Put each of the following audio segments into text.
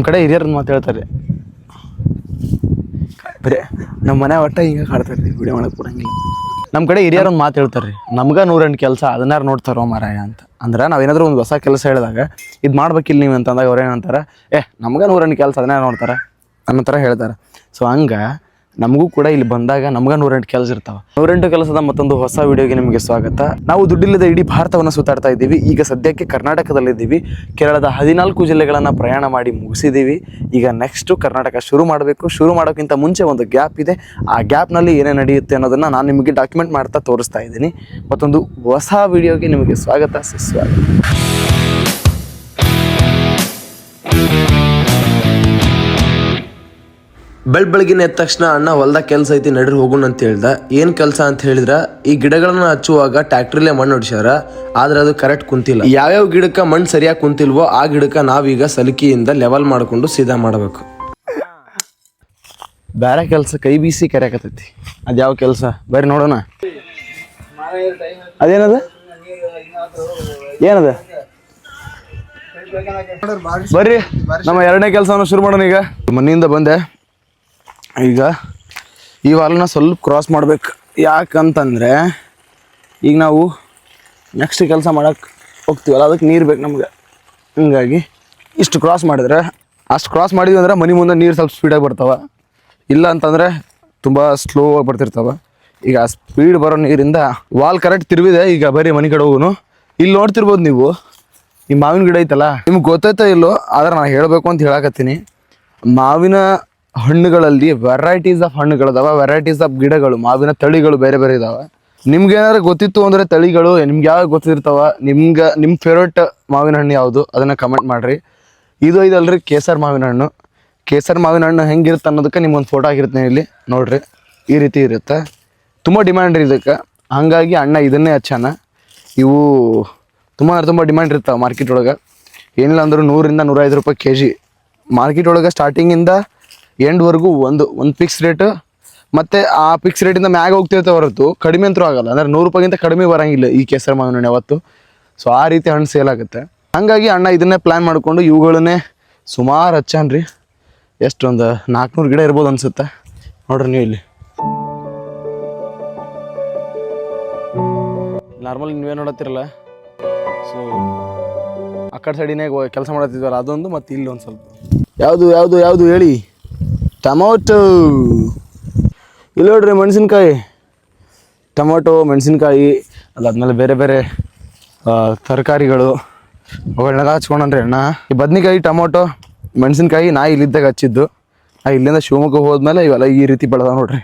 ನಮ್ಮ ಕಡೆ ಹಿರಿಯರನ್ನ ಮಾತು ಹೇಳ್ತಾರೆ, ಬರೇ ನಮ್ಮ ಮನೆ ಒಟ್ಟ ಹಿಂಗೆ ಕಾಡ್ತಾರೆ ರೀ, ವಿಡಿಯೋ ಮಾಡಕ್ಕೆ ಕೊಡಂಗಿಲ್ಲ. ನಮ್ಮ ಕಡೆ ಹಿರಿಯರೊಂದು ಮಾತು ಹೇಳ್ತಾರೆ ರೀ, ನಮ್ಗೆ 108 ಕೆಲಸ ಅದನ್ನಾರು ನೋಡ್ತಾರೋ ಮಾರಾಯ ಅಂತ. ಅಂದ್ರೆ ನಾವೇನಾದ್ರೂ ಒಂದು ಹೊಸ ಕೆಲಸ ಹೇಳಿದಾಗ ಇದು ಮಾಡ್ಬೇಕಿಲ್ಲ ನೀವು ಅಂತಂದಾಗ ಅವ್ರು ಏನಂತಾರೆ, ನಮ್ಗೆ 108 ಕೆಲಸ ಅದನ್ನಾರು ನೋಡ್ತಾರೆ ಅನ್ನೋ ಥರ ಹೇಳ್ತಾರೆ. ಸೊ ಹಂಗೆ ನಮಗೂ ಕೂಡ ಇಲ್ಲಿ ಬಂದಾಗ ನಮ್ಗೆ 108 ಕೆಲಸ ಇರ್ತಾವೆ. 108 ಕೆಲಸದ ಮತ್ತೊಂದು ಹೊಸ ವಿಡಿಯೋಗೆ ನಿಮಗೆ ಸ್ವಾಗತ. ನಾವು ದುಡ್ಡಿಲ್ಲದ ಇಡೀ ಭಾರತವನ್ನು ಸುತ್ತಾಡ್ತಾ ಇದ್ದೀವಿ. ಈಗ ಸದ್ಯಕ್ಕೆ ಕರ್ನಾಟಕದಲ್ಲಿದ್ದೀವಿ. ಕೇರಳದ 14 ಜಿಲ್ಲೆಗಳನ್ನು ಪ್ರಯಾಣ ಮಾಡಿ ಮುಗಿಸಿದ್ದೀವಿ. ಈಗ ನೆಕ್ಸ್ಟು ಕರ್ನಾಟಕ ಶುರು ಮಾಡಬೇಕು. ಶುರು ಮಾಡೋಕ್ಕಿಂತ ಮುಂಚೆ ಒಂದು ಗ್ಯಾಪ್ ಇದೆ. ಆ ಗ್ಯಾಪ್ನಲ್ಲಿ ಏನೇ ನಡೆಯುತ್ತೆ ಅನ್ನೋದನ್ನು ನಾನು ನಿಮಗೆ ಡಾಕ್ಯುಮೆಂಟ್ ಮಾಡ್ತಾ ತೋರಿಸ್ತಾ ಇದ್ದೀನಿ. ಮತ್ತೊಂದು ಹೊಸ ವಿಡಿಯೋಗೆ ನಿಮಗೆ ಸ್ವಾಗತ, ಸುಸ್ವಾಗತ. ಬೆಳಗ್ಗಿನ ಎದ್ದ ತಕ್ಷಣ ಅಣ್ಣ ಹೊಲ್ದಾಗ ಕೆಲಸ ಐತಿ ನಡ್ರಿ ಹೋಗೋಣ ಅಂತ ಹೇಳ್ದ. ಏನು ಕೆಲಸ ಅಂತ ಹೇಳಿದ್ರೆ, ಈ ಗಿಡಗಳನ್ನ ಹಚ್ಚುವಾಗ ಟ್ಯಾಕ್ಟ್ರಿಲೇ ಮಣ್ಣು ಹೊಡ್ಸ್ಯಾರ, ಆದ್ರೆ ಅದು ಕರೆಕ್ಟ್ ಕುಂತಿಲ್ಲ. ಯಾವ್ಯಾವ ಗಿಡಕ್ಕೆ ಮಣ್ಣು ಸರಿಯಾಗಿ ಕುಂತಿಲ್ವೋ ಆ ಗಿಡಕ್ಕೆ ನಾವೀಗ ಸಲಿಕೆಯಿಂದ ಲೆವೆಲ್ ಮಾಡಿಕೊಂಡು ಸೀದಾ ಮಾಡಬೇಕು. ಬೇರೆ ಕೆಲಸ ಕೈ ಬೀಸಿ ಕರೆಯಾಕತ್ತೈತಿ. ಅದು ಯಾವ ಕೆಲಸ ಬರ್ರಿ ನೋಡೋಣ. ಅದೇನದ ಏನದ ಬರ್ರಿ, ನಮ್ಮ 2ನೇ ಕೆಲಸವನ್ನು ಶುರು ಮಾಡೋಣ. ಈಗ ಮನೆಯಿಂದ ಬಂದೆ. ಈಗ ಈ ವಾಲ್ನ ಸ್ವಲ್ಪ ಕ್ರಾಸ್ ಮಾಡ್ಬೇಕು. ಯಾಕಂತಂದರೆ ಈಗ ನಾವು ನೆಕ್ಸ್ಟ್ ಕೆಲಸ ಮಾಡೋಕ್ಕೆ ಹೋಗ್ತೀವಲ್ಲ, ಅದಕ್ಕೆ ನೀರು ಬೇಕು ನಮ್ಗೆ. ಹಿಂಗಾಗಿ ಇಷ್ಟು ಕ್ರಾಸ್ ಮಾಡಿದ್ರೆ, ಅಷ್ಟು ಕ್ರಾಸ್ ಮಾಡಿದ್ವಿ ಅಂದ್ರೆ ಮನೆ ಮುಂದೆ ನೀರು ಸ್ವಲ್ಪ ಸ್ಪೀಡಾಗಿ ಬರ್ತಾವೆ. ಇಲ್ಲ ಅಂತಂದರೆ ತುಂಬ ಸ್ಲೋ ಆಗಿ ಬರ್ತಿರ್ತಾವೆ. ಈಗ ಆ ಸ್ಪೀಡ್ ಬರೋ ನೀರಿಂದ ವಾಲ್ ಕರೆಕ್ಟ್ ತಿರುವಿದೆ. ಈಗ ಬರೀ ಮನೆ ಕಡೆ ಹೋಗೋನು. ಇಲ್ಲಿ ನೋಡ್ತಿರ್ಬೋದು ನೀವು, ಈ ಮಾವಿನ ಗಿಡ ಐತಲ್ಲ, ನಿಮ್ಗೆ ಗೊತ್ತೈತೋ ಇಲ್ಲೋ, ಆದ್ರೆ ನಾನು ಹೇಳಬೇಕು ಅಂತ ಹೇಳಕತ್ತೀನಿ. ಮಾವಿನ ಹಣ್ಣುಗಳಲ್ಲಿ ವೆರೈಟೀಸ್ ಆಫ್ ಹಣ್ಣುಗಳಿದಾವೆ, ವೆರೈಟೀಸ್ ಆಫ್ ಗಿಡಗಳು, ಮಾವಿನ ತಳಿಗಳು ಬೇರೆ ಬೇರೆ ಇದಾವೆ. ನಿಮ್ಗೆ ಏನಾದ್ರು ಗೊತ್ತಿತ್ತು ಅಂದರೆ ತಳಿಗಳು ನಿಮ್ಗೆ ಯಾವಾಗ ಗೊತ್ತಿರ್ತಾವ, ನಿಮ್ಮ ಫೇವ್ರೇಟ್ ಮಾವಿನ ಹಣ್ಣು ಯಾವುದು ಅದನ್ನು ಕಮೆಂಟ್ ಮಾಡಿರಿ. ಇದು ಇದಲ್ರಿ ಕೇಸರ್ ಮಾವಿನ ಹಣ್ಣು. ಕೇಸರ್ ಮಾವಿನ ಹಣ್ಣು ಹೆಂಗಿರುತ್ತೆ ಅನ್ನೋದಕ್ಕೆ ನಿಮ್ಗೊಂದು ಫೋಟೋ ಆಗಿರ್ತೀನಿ, ಇಲ್ಲಿ ನೋಡಿರಿ. ಈ ರೀತಿ ಇರುತ್ತೆ. ತುಂಬ ಡಿಮ್ಯಾಂಡ್ ರೀ ಇದಕ್ಕೆ. ಹಾಗಾಗಿ ಅಣ್ಣ ಇದನ್ನೇ ಹಚ್ಚಾನ. ಇವು ತುಂಬ ಡಿಮ್ಯಾಂಡ್ ಇರ್ತಾವೆ ಮಾರ್ಕೆಟ್ ಒಳಗೆ. ಏನಿಲ್ಲ ಅಂದರೂ 100 ರಿಂದ 105 ರೂಪಾಯಿ kg. ಮಾರ್ಕೆಟ್ ಒಳಗೆ ಸ್ಟಾರ್ಟಿಂಗಿಂದ ಎಂಡ್ವರೆಗೂ ಒಂದು ಫಿಕ್ಸ್ ರೇಟ್. ಮತ್ತು ಆ ಫಿಕ್ಸ್ ರೇಟಿಂದ ಮ್ಯಾಗ ಹೋಗ್ತಿರ್ತವೆ ಹೊರತು ಕಡಿಮೆ ಅಂತೂ ಆಗಲ್ಲ. ಅಂದರೆ 100 ರೂಪಾಯಿಗಿಂತ ಕಡಿಮೆ ಬರೋಂಗಿಲ್ಲ ಈ ಕೇಸರಿ ಮಾವಿನ ಹಣ್ಣು ಯಾವತ್ತು. ಸೊ ಆ ರೀತಿ ಹಣ್ಣು ಸೇಲ್ ಆಗುತ್ತೆ. ಹಾಗಾಗಿ ಅಣ್ಣ ಇದನ್ನೇ ಪ್ಲ್ಯಾನ್ ಮಾಡಿಕೊಂಡು ಇವುಗಳನ್ನೇ ಸುಮಾರು ಹಚ್ಚಾನ್ರಿ. ಎಷ್ಟೊಂದು 400 ಗಿಡ ಇರ್ಬೋದು ಅನಿಸುತ್ತೆ. ನೋಡ್ರಿ ನೀವು ಇಲ್ಲಿ ನಾರ್ಮಲ್ ನೀವೇ ನೋಡತ್ತಿರಲ್ಲ. ಸೊ ಆ ಕಡೆ ಸೈಡಿನಾಗ ಕೆಲಸ ಮಾಡತ್ತಿದ್ವಲ್ಲ ಅದೊಂದು, ಮತ್ತು ಇಲ್ಲಿ ಒಂದು ಸ್ವಲ್ಪ ಯಾವುದು ಹೇಳಿ. ಟೊಮೊಟೊ ಇಲ್ಲಿ ನೋಡ್ರಿ, ಮೆಣಸಿನ್ಕಾಯಿ, ಟೊಮೊಟೊ, ಮೆಣಸಿನ್ಕಾಯಿ, ಅದಾದ್ಮೇಲೆ ಬೇರೆ ಬೇರೆ ತರಕಾರಿಗಳು ಅವುಗಳನ್ನೆಲ್ಲ ಹಚ್ಕೊಂಡ್ರಿ ಅಣ್ಣ. ಈ ಬದ್ನಿಕಾಯಿ, ಟೊಮೊಟೊ, ಮೆಣಸಿನ್ಕಾಯಿ ನಾ ಇಲ್ಲಿದ್ದಾಗ ಹಚ್ಚಿದ್ದು. ಇಲ್ಲಿಂದ ಶಿವಮೊಗ್ಗ ಹೋದ್ಮೇಲೆ ಇವೆಲ್ಲ ಈ ರೀತಿ ಬೆಳೆದ ನೋಡ್ರಿ.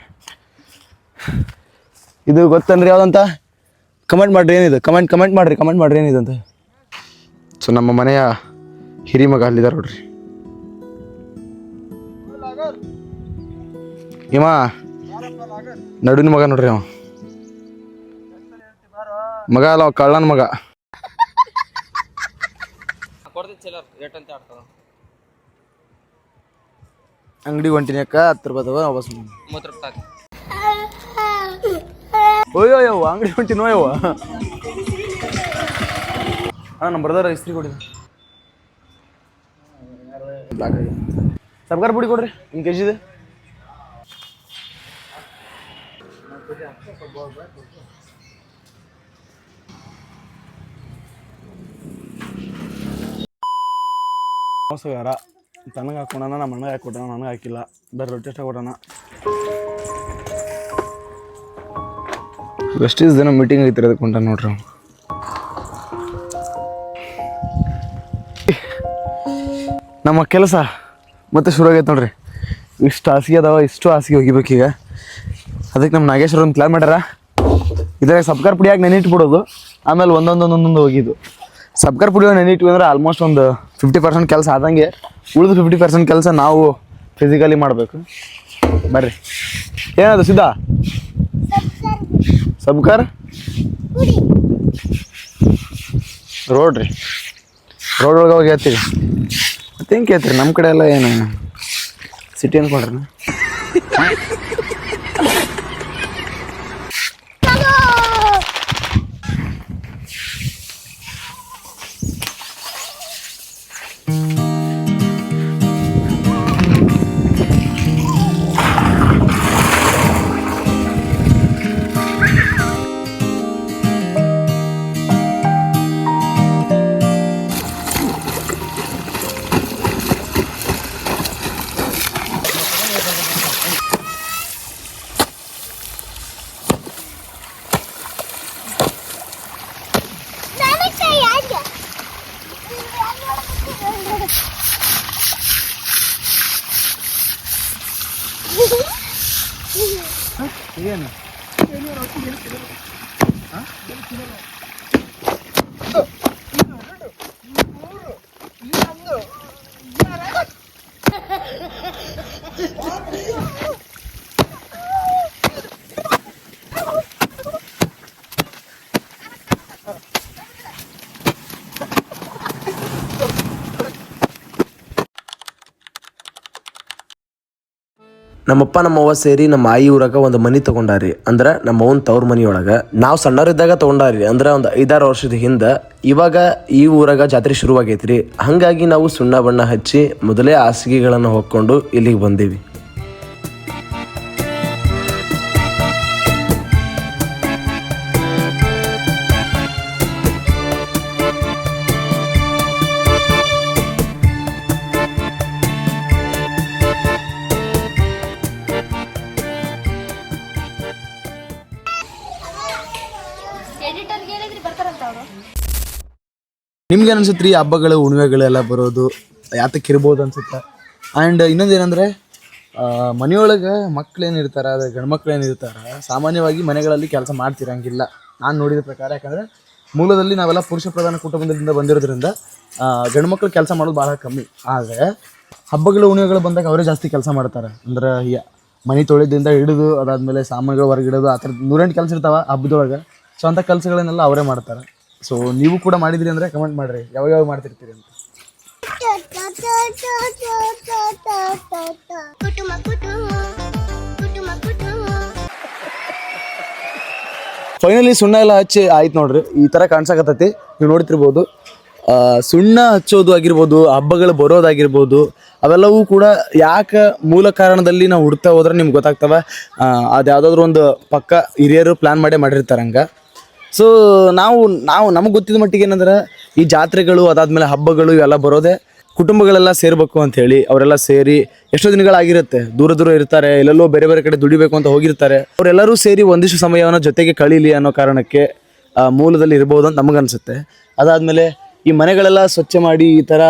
ಇದು ಗೊತ್ತನ್ರಿ ಯಾವುದಂತ ಕಮೆಂಟ್ ಮಾಡಿರಿ. ಏನಿದೆ ಕಮೆಂಟ್ ಮಾಡಿರಿ ಏನಿದೆ ಅಂತ. ಸೊ ನಮ್ಮ ಮನೆಯ ಹಿರಿಮಗ ಅಲ್ಲಿದ್ದಾರೆ ನೋಡ್ರಿ. ಇವ ನಡುವಿನ ಮಗ ನೋಡ್ರಿ. ಅವ ಮಗ ಅಲ್ಲ, ಕಳ್ಳನ ಮಗ. ಅಂಗಡಿ ಹೊಂಟಿನಿ ಅಕ್ಕ, 10 ರೂಪಾಯಿ ತಗೋ ವಾಪಸ್. ಓಯ್ಯೋ ಅಂಗಡಿ ಹೊಂಟಿನೋ ಯವ್ವ. ನಮ್ಮ ಬ್ರದರ್ ಇಸ್ತ್ರಿ ಕೊಡಿ, ಸಬ್ಗಾರ್ ಪುಡಿ ಕೊಡ್ರಿ 1 kg ಇದೆ. ಮೋಸಗಾರ ತನಗೆ ಹಾಕೋಣ, ನಮ್ಮ ಅಣ್ಣಗೆ ಹಾಕೊಟ್ಟಣ, ನನಗೆ ಹಾಕಿಲ್ಲ. ಬೇರೆ ರೊಟ್ಟಿ ಅಷ್ಟ ಕೊಡೋಣ. ವೆಸ್ಟೀಸ್ ದಿನ ಮೀಟಿಂಗ್ ಐತಿರೋದು ಕೊಂಡ ನೋಡ್ರಿ. ನಮ್ಮ ಕೆಲಸ ಮತ್ತೆ ಶುರು ಆಗೈತೆ ನೋಡ್ರಿ. ಇಷ್ಟು ಹಾಸಿಗೆ ಅದಾವ, ಇಷ್ಟು ಹಾಸಿಗೆ ಹೋಗಿಬೇಕೀಗ. ಅದಕ್ಕೆ ನಮ್ಮ ನಾಗೇಶ್ವರ ಒಂದು ಪ್ಲ್ಯಾನ್ ಮಾಡ್ಯಾರ. ಇದ್ರಾಗ ಸಬ್ಕಾರ್ ಪುಡಿಯಾಗಿ ನೆನಿಟ್ಬಿಡೋದು, ಆಮೇಲೆ ಒಂದೊಂದು ಹೋಗಿದ್ದು. ಸಬ್ಕಾರ್ ಪುಡಿ ನೆನಿಟ್ವಿ ಅಂದ್ರೆ ಆಲ್ಮೋಸ್ಟ್ ಒಂದು 50% ಕೆಲಸ ಆದಂಗೆ. ಉಳಿದು 50% ಕೆಲಸ ನಾವು ಫಿಸಿಕಲಿ ಮಾಡಬೇಕು. ಬರ್ರಿ, ಏನದು ಸಿದ್ಧಾ? ಸಬ್ಕಾರ್ ರೋಡ್ ಒಳಗೆ ಹೋಗಿ ಹೇಳ್ತೀವಿ. ಮತ್ತೆ ಹೆಂಗೆ ಕೇಳ್ತೀರಿ? ನಮ್ಮ ಕಡೆ ಎಲ್ಲ ಏನು ಸಿಟಿ ಅಂದ್ಕೊಂಡ್ರಿ. ಏನು ನಮ್ಮಪ್ಪ ನಮ್ಮವ್ವ ಸೇರಿ ನಮ್ಮ ಆಯಿ ಊರಾಗ ಒಂದು ಮನಿ ತಗೊಂಡಾರಿ. ಅಂದ್ರೆ ನಮ್ಮ ಅವ್ವನ ತವ್ರ ಮನಿಯೊಳಗೆ ನಾವು ಸಣ್ಣವರಿದ್ದಾಗ ತಗೊಂಡಾರಿ. ಅಂದ್ರೆ ಒಂದು 5-6 ವರ್ಷದ ಹಿಂದೆ. ಇವಾಗ ಈ ಊರಾಗ ಜಾತ್ರೆ ಶುರುವಾಗೈತ್ರಿ. ಹಾಗಾಗಿ ನಾವು ಸುಣ್ಣ ಬಣ್ಣ ಹಚ್ಚಿ ಮೊದಲೇ ಹಾಸಿಗೆಗಳನ್ನು ಹೊಕ್ಕೊಂಡು ಇಲ್ಲಿಗೆ ಬಂದೀವಿ. ನಿಮ್ಗೆ ಅನ್ಸುತ್ತೆ ರೀ ಹಬ್ಬಗಳು ಹುಣ್ಣಿಮೆಗಳೆಲ್ಲ ಬರೋದು ಯಾತಕ್ಕೆ ಇರ್ಬೋದು ಅನ್ಸುತ್ತೆ. ಆ್ಯಂಡ್ ಇನ್ನೊಂದು ಏನಂದರೆ ಮನೆಯೊಳಗೆ ಮಕ್ಳೇನಿರ್ತಾರೆ, ಅದೇ ಗಂಡು ಮಕ್ಳು ಏನಿರ್ತಾರೆ, ಸಾಮಾನ್ಯವಾಗಿ ಮನೆಗಳಲ್ಲಿ ಕೆಲಸ ಮಾಡ್ತಿರಂಗಿಲ್ಲ ನಾನು ನೋಡಿದ ಪ್ರಕಾರ. ಯಾಕಂದರೆ ಮೂಲದಲ್ಲಿ ನಾವೆಲ್ಲ ಪುರುಷ ಪ್ರಧಾನ ಕುಟುಂಬದಿಂದ ಬಂದಿರೋದ್ರಿಂದ ಗಂಡು ಮಕ್ಳು ಕೆಲಸ ಮಾಡೋದು ಭಾಳ ಕಮ್ಮಿ. ಆದರೆ ಹಬ್ಬಗಳು ಹುಣ್ಣಿಮೆಗಳು ಬಂದಾಗ ಅವರೇ ಜಾಸ್ತಿ ಕೆಲಸ ಮಾಡ್ತಾರೆ. ಅಂದ್ರೆ ಮನೆ ತೊಳೆದಿಂದ ಹಿಡಿದು ಅದಾದಮೇಲೆ ಸಾಮಾನುಗಳು ಹೊರಗಿಡೋದು ಆ ಥರದ್ದು 108 ಕೆಲಸ ಇರ್ತಾವೆ ಹಬ್ಬದೊಳಗೆ. ಸೊ ಅಂಥ ಕೆಲಸಗಳನ್ನೆಲ್ಲ ಅವರೇ ಮಾಡ್ತಾರೆ. ಸೊ ನೀವು ಕೂಡ ಮಾಡಿದ್ರಿ ಅಂದರೆ ಕಮೆಂಟ್ ಮಾಡಿರಿ ಯಾವಾಗ ಮಾಡ್ತಿರ್ತೀರಿ ಅಂತ. ಫೈನಲಿ ಸುಣ್ಣ ಎಲ್ಲ ಹಚ್ಚಿ ಆಯ್ತು ನೋಡ್ರಿ. ಈ ಥರ ಕಾಣ್ಸಕತ್ತೈತಿ, ನೀವು ನೋಡ್ತಿರ್ಬೋದು. ಸುಣ್ಣ ಹಚ್ಚೋದು ಆಗಿರ್ಬೋದು, ಹಬ್ಬಗಳು ಬರೋದಾಗಿರ್ಬೋದು, ಅವೆಲ್ಲವೂ ಕೂಡ ಯಾಕೆ ಮೂಲ ಕಾರಣದಲ್ಲಿ ನಾವು ಹುಡ್ತಾ ಹೋದ್ರೆ ನಿಮ್ಗೆ ಗೊತ್ತಾಗ್ತವೆ. ಅದು ಯಾವುದಾದ್ರೂ ಒಂದು ಪಕ್ಕ ಹಿರಿಯರು ಪ್ಲ್ಯಾನ್ ಮಾಡಿರ್ತಾರೆ ಹಂಗೆ. ಸೊ ನಾವು ನಮಗೆ ಗೊತ್ತಿದ್ದ ಮಟ್ಟಿಗೆ ಏನಂದ್ರೆ ಈ ಜಾತ್ರೆಗಳು ಅದಾದಮೇಲೆ ಹಬ್ಬಗಳು ಇವೆಲ್ಲ ಬರೋದೇ ಕುಟುಂಬಗಳೆಲ್ಲ ಸೇರಬೇಕು ಅಂಥೇಳಿ. ಅವರೆಲ್ಲ ಸೇರಿ ಎಷ್ಟೋ ದಿನಗಳಾಗಿರುತ್ತೆ, ದೂರ ಇರ್ತಾರೆ, ಎಲ್ಲೆಲ್ಲೋ ಬೇರೆ ಬೇರೆ ಕಡೆ ದುಡಿಬೇಕು ಅಂತ ಹೋಗಿರ್ತಾರೆ. ಅವರೆಲ್ಲರೂ ಸೇರಿ ಒಂದಿಷ್ಟು ಸಮಯವನ್ನು ಜೊತೆಗೆ ಕಳೀಲಿ ಅನ್ನೋ ಕಾರಣಕ್ಕೆ ಮೂಲದಲ್ಲಿ ಇರ್ಬೋದು ಅಂತ ನಮಗನ್ಸುತ್ತೆ. ಅದಾದಮೇಲೆ ಈ ಮನೆಗಳೆಲ್ಲ ಸ್ವಚ್ಛ ಮಾಡಿ ಈ ಥರ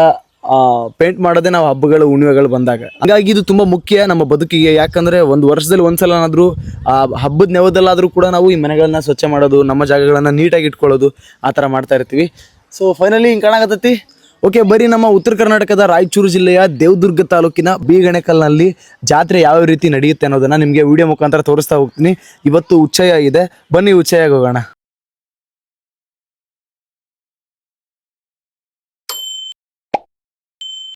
ಪೇಂಟ್ ಮಾಡೋದೇ ನಾವು ಹಬ್ಬಗಳು ಹುಣ್ಣಿಮೆಗಳು ಬಂದಾಗ. ಹಾಗಾಗಿ ಇದು ತುಂಬ ಮುಖ್ಯ ನಮ್ಮ ಬದುಕಿಗೆ. ಯಾಕಂದರೆ ಒಂದು ವರ್ಷದಲ್ಲಿ ಒಂದ್ಸಲನಾದರೂ ಹಬ್ಬದ ನೆವದಲ್ಲಾದರೂ ಕೂಡ ನಾವು ಈ ಮನೆಗಳನ್ನ ಸ್ವಚ್ಛ ಮಾಡೋದು, ನಮ್ಮ ಜಾಗಗಳನ್ನು ನೀಟಾಗಿ ಇಟ್ಕೊಳ್ಳೋದು, ಆ ಥರ ಮಾಡ್ತಾ ಇರ್ತೀವಿ. ಸೊ ಫೈನಲಿ ಹಿಂಗೆ ಕಾಣಕತ್ತೈತಿ. ಓಕೆ, ಬರೀ ನಮ್ಮ ಉತ್ತರ ಕರ್ನಾಟಕದ ರಾಯಚೂರು ಜಿಲ್ಲೆಯ ದೇವದುರ್ಗ ತಾಲೂಕಿನ ಬೀಗಣೆಕಲ್ನಲ್ಲಿ ಜಾತ್ರೆ ಯಾವ ರೀತಿ ನಡೆಯುತ್ತೆ ಅನ್ನೋದನ್ನು ನಿಮಗೆ ವಿಡಿಯೋ ಮುಖಾಂತರ ತೋರಿಸ್ತಾ ಹೋಗ್ತೀನಿ. ಇವತ್ತು ಉಚ್ಚಯ ಇದೆ, ಬನ್ನಿ ಉಚ್ಚಯಾಗಿ ಹೋಗೋಣ.